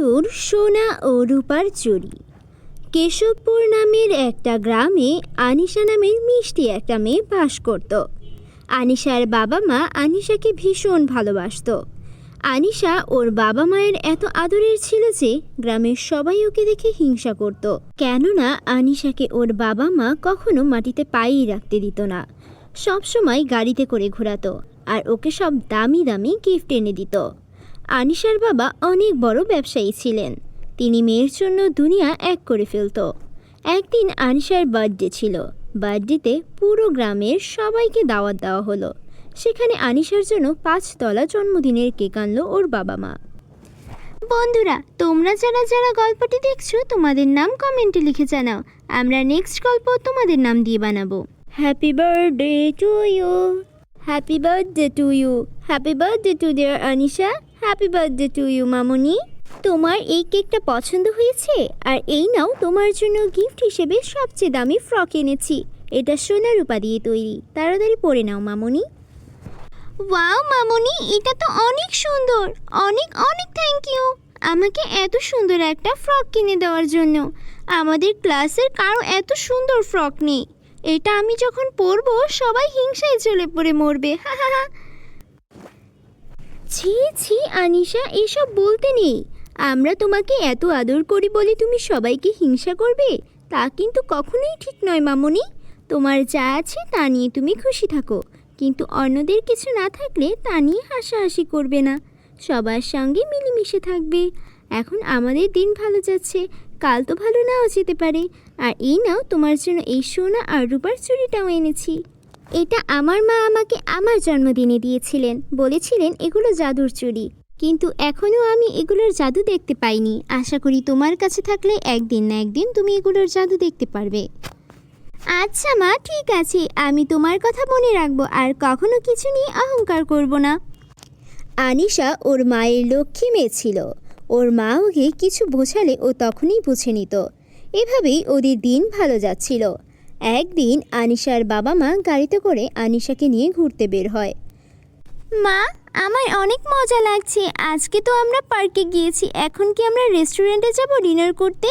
জাদুর সোনা ও রূপার চুড়ি। কেশবপুর নামের একটা গ্রামে আনিশা নামের মিষ্টি একটা মেয়ে বাস করত। আনিশার বাবা মা আনিশাকে ভীষণ ভালোবাসতো। আনিশা ওর বাবা মায়ের এত আদরের ছিল যে গ্রামের সবাই ওকে দেখে হিংসা করত, কেননা আনিশাকে ওর বাবা মা কখনো মাটিতে পায়েই রাখতে দিত না। সবসময় গাড়িতে করে ঘোরাতো আর ওকে সব দামি দামি গিফট এনে দিত। আনিশার বাবা অনেক বড় ব্যবসায়ী ছিলেন। তিনি মেয়ের জন্য দুনিয়া এক করে ফেলত। একদিন আনিশার বার্থডে ছিল। বার্থডেতে পুরো গ্রামের সবাইকে দাওয়াত দেওয়া হলো। সেখানে আনিশার জন্য 5 তলা জন্মদিনের কেক আনলো ওর বাবা মা। বন্ধুরা, তোমরা যারা যারা গল্পটি দেখছো তোমাদের নাম কমেন্টে লিখে জানাও। আমরা নেক্সট গল্প তোমাদের নাম দিয়ে বানাবো। Happy birthday to you, happy birthday to you, happy birthday to dear Anisha, happy birthday to you মামুনি। তোমার এই কেকটা পছন্দ হয়েছে? আর এই নাও তোমার জন্য গিফট হিসেবে সবচেয়ে দামি ফ্রক এনেছি। এটা সোনা রূপা দিয়ে তৈরি, তাড়াতাড়ি পরে নাও মামুনি। ওয়াও মামুনি, এটা তো অনেক সুন্দর। অনেক অনেক থ্যাংক ইউ আমাকে এত সুন্দর একটা ফ্রক কিনে দেওয়ার জন্য। আমাদের ক্লাসের কারো এত সুন্দর ফ্রক নেই। এটা আমি যখন পরবো সবাই হিংসায় চলে পড়ে মরবে। হা হা হা। ছি ছি আনিশা, এসব বলতে নেই। আমরা তোমাকে এত আদর করি বলে তুমি সবাইকে হিংসা করবে, তা কিন্তু কখনোই ঠিক নয় মামুনি। তোমার যা আছে তা নিয়ে তুমি খুশি থাকো, কিন্তু অন্যদের কিছু না থাকলে তা নিয়ে হাসাহাসি করবে না। সবার সঙ্গে মিলেমিশে থাকবে। এখন আমাদের দিন ভালো যাচ্ছে, কাল তো ভালো নাও যেতে পারে। আর এই নাও তোমার জন্য এই সোনা আর রূপার চুড়িটাও এনেছি। এটা আমার মা আমাকে আমার জন্মদিনে দিয়েছিলেন, বলেছিলেন এগুলো জাদুর চুড়ি। কিন্তু এখনও আমি এগুলোর জাদু দেখতে পাইনি। আশা করি তোমার কাছে থাকলে একদিন না একদিন তুমি এগুলোর জাদু দেখতে পারবে। আচ্ছা মা, ঠিক আছে, আমি তোমার কথা মনে রাখবো আর কখনো কিছু নিয়ে অহংকার করব না। আনিশা ওর মায়ের লক্ষ্মী মেয়ে ছিল। ওর মা ওকে কিছু বোঝালে ও তখনই বুঝে নিত। এভাবেই ওদের দিন ভালো যাচ্ছিল। একদিন আনিশার বাবা মা গাড়িতে করে আনিশাকে নিয়ে ঘুরতে বের হয়। মা, আমার অনেক মজা লাগছে। আজকে তো আমরা পার্কে গিয়েছি, এখন কি আমরা রেস্টুরেন্টে যাব ডিনার করতে?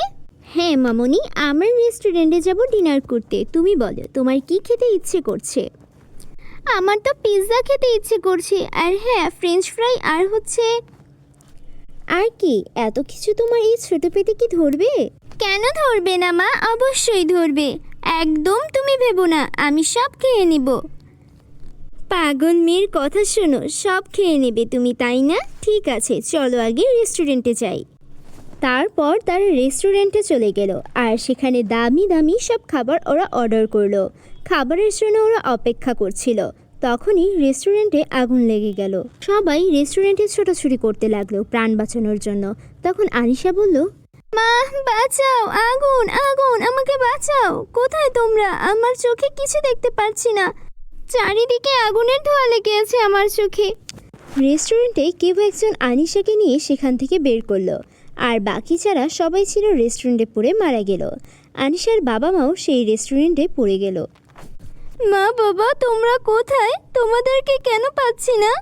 হ্যাঁ মামনি, আমরা রেস্টুরেন্টে যাব ডিনার করতে। তুমি বলো তোমার কি খেতে ইচ্ছে করছে? আমার তো পিৎজা খেতে ইচ্ছে করছে, আর হ্যাঁ ফ্রেঞ্চ ফ্রাই, আর হচ্ছে আর কি? এত কিছু তোমার এই ছোট পেটে কি ধরবে? কেন ধরবে না মা, অবশ্যই ধরবে। একদম তুমি ভেবো না, আমি সব খেয়ে নিব। পাগল মেয়ের কথা শোনো, সব খেয়ে নেবে তুমি, তাই না? ঠিক আছে, চলো আগে রেস্টুরেন্টে যাই। তারপর তারা রেস্টুরেন্টে চলে গেল আর সেখানে দামি দামি সব খাবার ওরা অর্ডার করলো। খাবারের জন্য ওরা অপেক্ষা করছিল। তখনই রেস্টুরেন্টে আগুন লেগে গেল। সবাই রেস্টুরেন্টে ছোটাছুটি করতে লাগলো প্রাণ বাঁচানোর জন্য। তখন আনিশা বলল, মা বাঁচাও, আগুন আগুন, আমাকে বাঁচাও। কোথায় তোমরা? আমার চোখে কিছু দেখতে পাচ্ছি না। চারিদিকে আগুনের ধোঁয়া লেগে আছে আমার চোখে। রেস্টুরেন্টে কেউ একজন আনিশাকে নিয়ে সেখান থেকে বের করলো, আর বাকি যারা সবাই ছিল রেস্টুরেন্টে পড়ে মারা গেল। আনিশার বাবা মাও সেই রেস্টুরেন্টে পড়ে গেল। মা বাবা তোমরা কোথায়? তোমাদেরকে কেন পাচ্ছি না?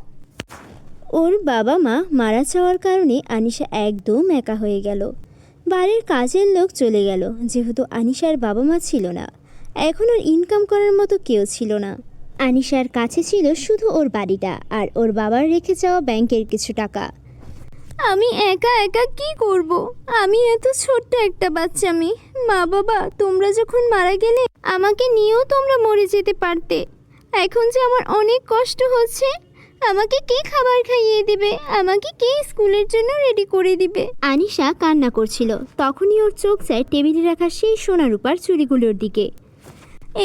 ওর বাবা মা মারা যাওয়ার কারণে আনিশা একদম একা হয়ে গেল। বাড়ির কাজের লোক চলে গেল, যেহেতু আনিশার বাবা মা ছিল না। এখন ওর ইনকাম করার মতো কেউ ছিল না। আনিশার কাছে ছিল শুধু ওর বাড়িটা আর ওর বাবার রেখে যাওয়া ব্যাংকের কিছু টাকা। আমি একা একা কি করব? আমি এত ছোট্ট একটা বাচ্চা মেয়ে। মা বাবা তোমরা যখন মারা গেলে আমাকে নিয়েও তোমরা মরে যেতে পারতে। এখন যে আমার অনেক কষ্ট হচ্ছে, আমাকে কে খাবার খাইয়ে দিবে? আমাকে কে স্কুলের জন্য রেডি করে দিবে? আনিশা কান্না করছিল। তখনই ওর চোখ যায় টেবিলে রাখা সেই সোনা রূপার চুড়িগুলোর দিকে।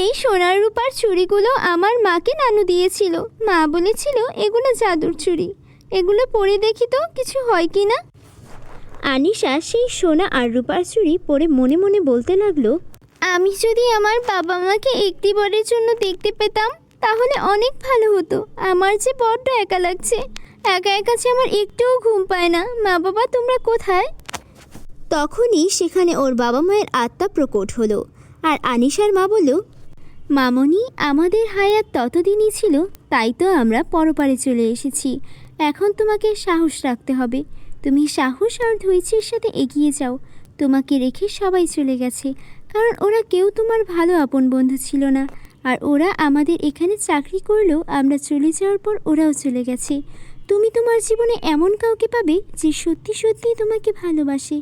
এই সোনার রূপার চুড়িগুলো আমার মাকে নানু দিয়েছিল। মা বলেছিল এগুলো জাদুর চুড়ি, এগুলো পরে দেখি তো কিছু হয় কি না। আনিশা সেই সোনা আর রূপার চুড়ি পরে মনে মনে বলতে লাগলো, আমি যদি আমার বাবা মাকে একটিবারের জন্য দেখতে পেতাম তাহলে অনেক ভালো হতো। আমার যে বড্ড একা লাগছে, একা একা যে আমার একটুও ঘুম পায় না। মা বাবা তোমরা কোথায়? তখনই সেখানে ওর বাবা মায়ের আত্মা প্রকট হলো। আর আনিশার মা বলল, মামনি আমাদের হায়াত ততদিনই ছিল, তাই তো আমরা পরপারে চলে এসেছি। এখন তোমাকে সাহস রাখতে হবে। তুমি সাহস আর ধৈর্যের সাথে এগিয়ে যাও। তোমাকে রেখে সবাই চলে গেছে, কারণ ওরা কেউ তোমার ভালো আপন বন্ধু ছিল না। আর ওরা আমাদের এখানে চাকরি করলেও আমরা চলে যাওয়ার পর ওরাও চলে গেছে। তুমি তোমার জীবনে এমন কাউকে পাবে যে সত্যি সত্যিই তোমাকে ভালোবাসে।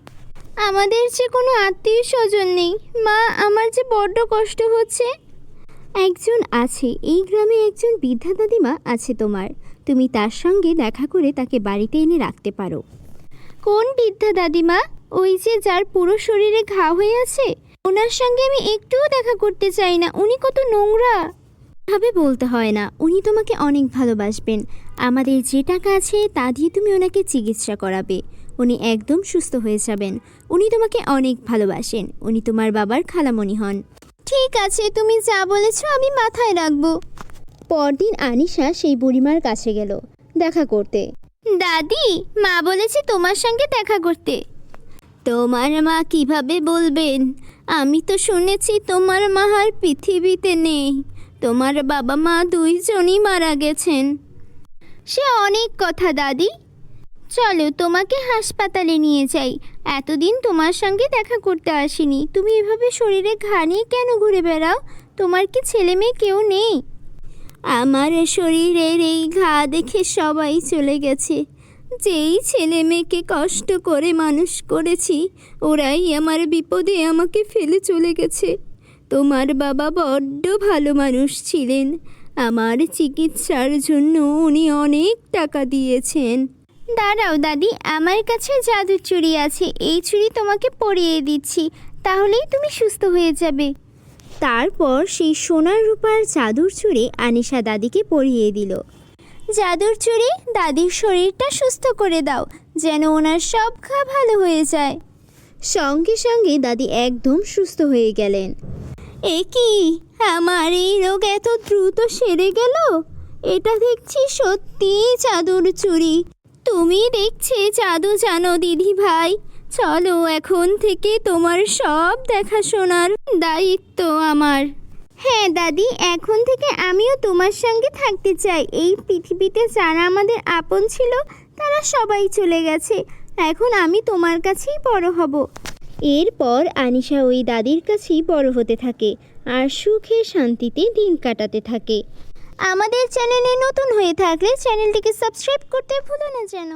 আমাদের যে কোনো আত্মীয় স্বজন নেই মা, আমার যে বড্ড কষ্ট হচ্ছে। একজন আছে, এই গ্রামে একজন বৃদ্ধা দাদিমা আছে তোমার। তুমি তার সঙ্গে দেখা করে তাকে বাড়িতে এনে রাখতে পারো। কোন বৃদ্ধা দাদিমা? ওই যে যার পুরো শরীরে ঘা হয়ে আছে। ওনার সঙ্গে আমি একটুও দেখা করতে চাই না, উনি কত নোংরা। ভাবে বলতে হয় না, উনি তোমাকে অনেক ভালোবাসবেন। আমাদের যে টাকা আছে তা দিয়ে তুমি ওনাকে চিকিৎসা করাবে, উনি একদম সুস্থ হয়ে যাবেন। উনি তোমাকে অনেক ভালোবাসেন, উনি তোমার বাবার খালামণি হন। ঠিক আছে, তুমি যা বলেছ আমি মাথায় রাখবো। পরদিন আনিশা সেই বুড়িমার কাছে গেল দেখা করতে। দাদি, মা বলেছে তোমার সঙ্গে দেখা করতে। তোমার মা কিভাবে বলবেন? আমি তো শুনেছি তোমার মা আর পৃথিবীতে নেই। তোমার বাবা মা দুইজনই মারা গেছেন। সে অনেক কথা দাদি, চলো তোমাকে হাসপাতালে নিয়ে যাই। এতদিন তোমার সঙ্গে দেখা করতে আসিনি, তুমি এভাবে শরীরে ঘা নিয়ে কেন ঘুরে বেড়াও? তোমার কি ছেলে মেয়ে কেউ নেই? আমার শরীরের এই ঘা দেখে সবাই চলে গেছে। যেই ছেলে মেয়েকে কষ্ট করে মানুষ করেছি, ওরাই আমার বিপদে আমাকে ফেলে চলে গেছে। তোমার বাবা বড্ড ভালো মানুষ ছিলেন, আমার চিকিৎসার জন্য উনি অনেক টাকা দিয়েছেন। দাঁড়াও দাদি, আমার কাছে জাদুর চুড়ি আছে, এই চুড়ি তোমাকে পরিয়ে দিচ্ছি, তাহলেই তুমি সুস্থ হয়ে যাবে। তারপর সেই সোনার রূপার জাদুর চুড়ি আনিশা দাদিকে পরিয়ে দিল। জাদুর চুড়ি, দাদির শরীরটা সুস্থ করে দাও, যেন ওনার সব ঘা ভালো হয়ে যায়। সঙ্গে সঙ্গে দাদি একদম সুস্থ হয়ে গেলেন। এ কি, আমার এই রোগ এত দ্রুত সেরে গেল? এটা দেখছি সত্যিই জাদুর চুড়ি। তুমি দেখছি জাদু জানো দিদি ভাই। চলো, এখন থেকে তোমার সব দেখাশোনার দায়িত্ব আমার। হ্যাঁ দাদি, এখন থেকে আমিও তোমার সঙ্গে থাকতে চাই। এই পৃথিবীতে যারা আমাদের আপন ছিল তারা সবাই চলে গেছে, এখন আমি তোমার কাছেই বড় হব। এরপর আনিশা ওই দাদির কাছেই বড় হতে থাকে আর সুখে শান্তিতে দিন কাটাতে থাকে। আমাদের চ্যানেলে নতুন হয়ে থাকলে চ্যানেলটিকে সাবস্ক্রাইব করতে ভুলো না যেন।